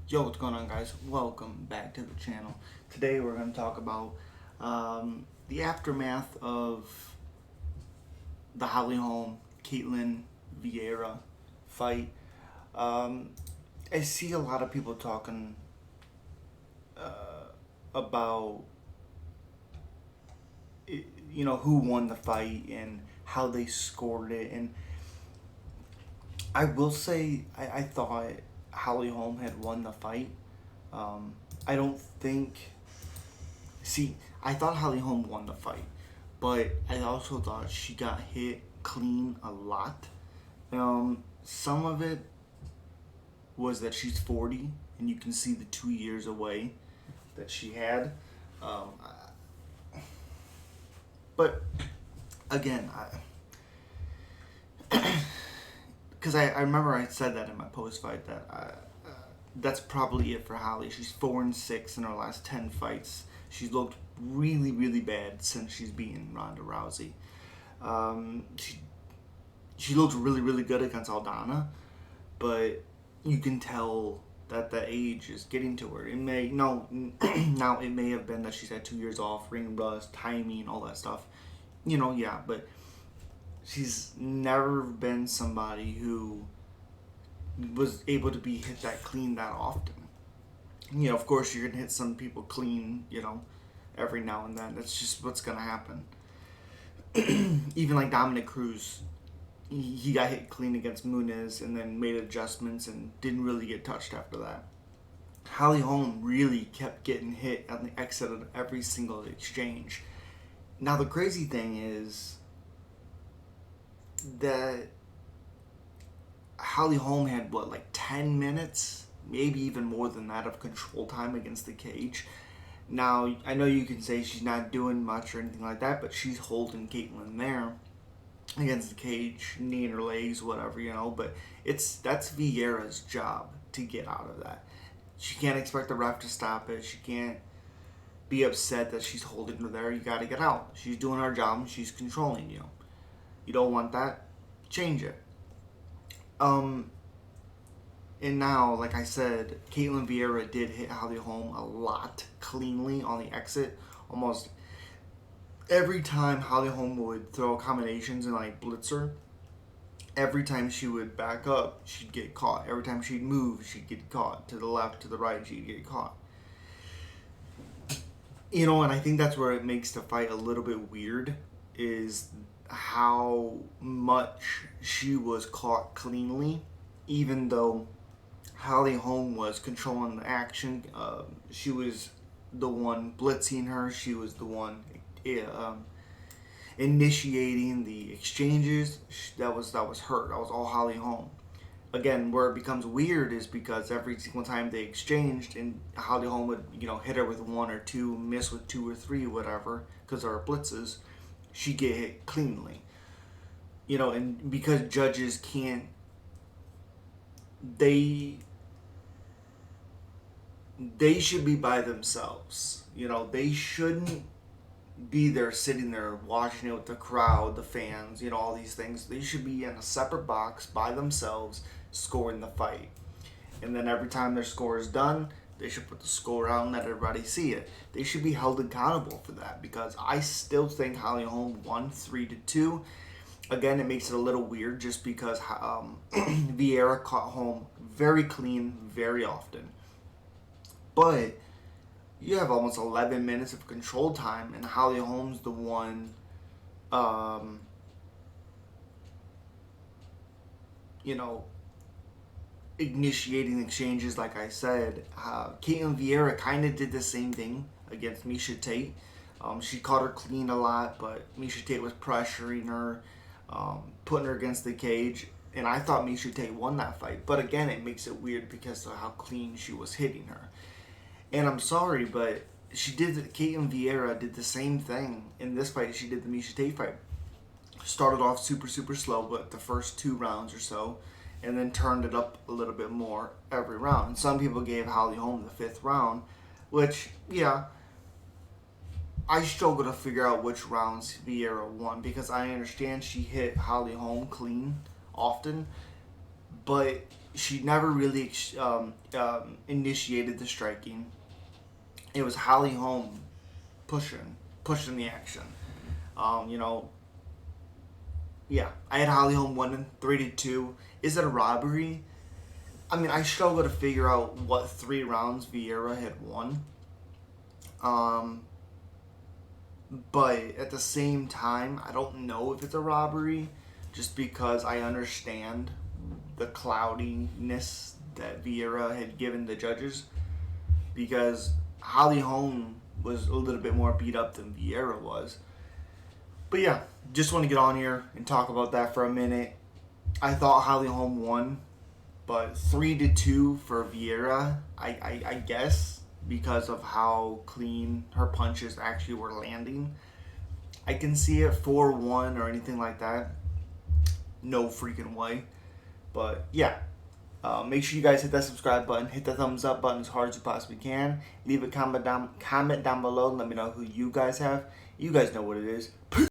Yo, what's going on, guys? Welcome back to the channel. Today we're going to talk about the aftermath of the Holly Holm Caitlin Vieira fight. Um, I see a lot of people talking about who won the fight and how they scored it, and I will say I thought Holly Holm had won the fight. I don't think. See, I thought Holly Holm won the fight, but I also thought she got hit clean a lot. Some of it was that she's 40, and you can see the 2 years away that she had. Um, but again, because I remember I said that in my post fight that that's probably it for Holly. She's 4-6 in her last 10 fights. She's looked really, really bad since she's beaten Ronda Rousey. She looked really, really good against Aldana, but you can tell that the age is getting to her. It may no now it may have been that she's had 2 years off, ring rust, timing, all that stuff. Yeah, but she's never been somebody who was able to be hit that clean that often. Of course, you're gonna hit some people clean, every now and then. That's just what's gonna happen. Even like Dominic Cruz, he got hit clean against Muniz and then made adjustments and didn't really get touched after that. Holly Holm really kept getting hit at the exit of every single exchange. Now, the crazy thing is that Holly Holm had, like 10 minutes, maybe even more than that, of control time against the cage. Now, I know you can say she's not doing much or anything like that, but she's holding Caitlin there against the cage, knee in her legs, whatever, but that's Vieira's job to get out of that. She can't expect the ref to stop it. She can't be upset that she's holding her there. You got to get out. She's doing her job and she's controlling you. You don't want that? Change it. And now, like I said, Caitlin Vieira did hit Holly Holm a lot cleanly on the exit. Almost every time Holly Holm would throw combinations and like blitzer, every time she would back up, she'd get caught. Every time she'd move, she'd get caught. To the left, to the right, she'd get caught. And I think that's where it makes the fight a little bit weird, is how much she was caught cleanly, even though Holly Holm was controlling the action. She was the one blitzing her. She was the one initiating the exchanges. That was her. That was all Holly Holm. Again, where it becomes weird is because every single time they exchanged, and Holly Holm would hit her with one or two, miss with two or three, whatever, because there are blitzes, she get hit cleanly. And because judges can't, they should be by themselves. They shouldn't be there sitting there watching it with the crowd, the fans, all these things. They should be in a separate box by themselves scoring the fight. And then every time their score is done, they should put the score out and let everybody see it. They should be held accountable for that, because I still think Holly Holm won 3-2. Again, it makes it a little weird just because Vieira caught Holm very clean very often. But you have almost 11 minutes of control time, and Holly Holm's the one, initiating exchanges, like I said. Caitlin Vieira kind of did the same thing against Miesha Tate. She caught her clean a lot, but Miesha Tate was pressuring her, putting her against the cage, and I thought Miesha Tate won that fight. But again, it makes it weird because of how clean she was hitting her. And I'm sorry, but Caitlin Vieira did the same thing in this fight she did the Miesha Tate fight. Started off super, super slow, but the first 2 rounds or so, and then turned it up a little bit more every round. And some people gave Holly Holm the 5th round, which, yeah, I struggle to figure out which rounds Vieira won, because I understand she hit Holly Holm clean often, but she never really initiated the striking. It was Holly Holm pushing the action. You know, yeah, I had Holly Holm winning 3-2. Is it a robbery? I mean, I struggle to figure out what 3 rounds Vieira had won. But at the same time, I don't know if it's a robbery, just because I understand the cloudiness that Vieira had given the judges, because Holly Holm was a little bit more beat up than Vieira was. But yeah, just want to get on here and talk about that for a minute. I thought Holly Holm won, but 3-2 for Vieira, I guess, because of how clean her punches actually were landing. I can see it 4-1 or anything like that. No freaking way. But yeah, make sure you guys hit that subscribe button, hit the thumbs up button as hard as you possibly can. Leave a comment down below and let me know who you guys have. You guys know what it is.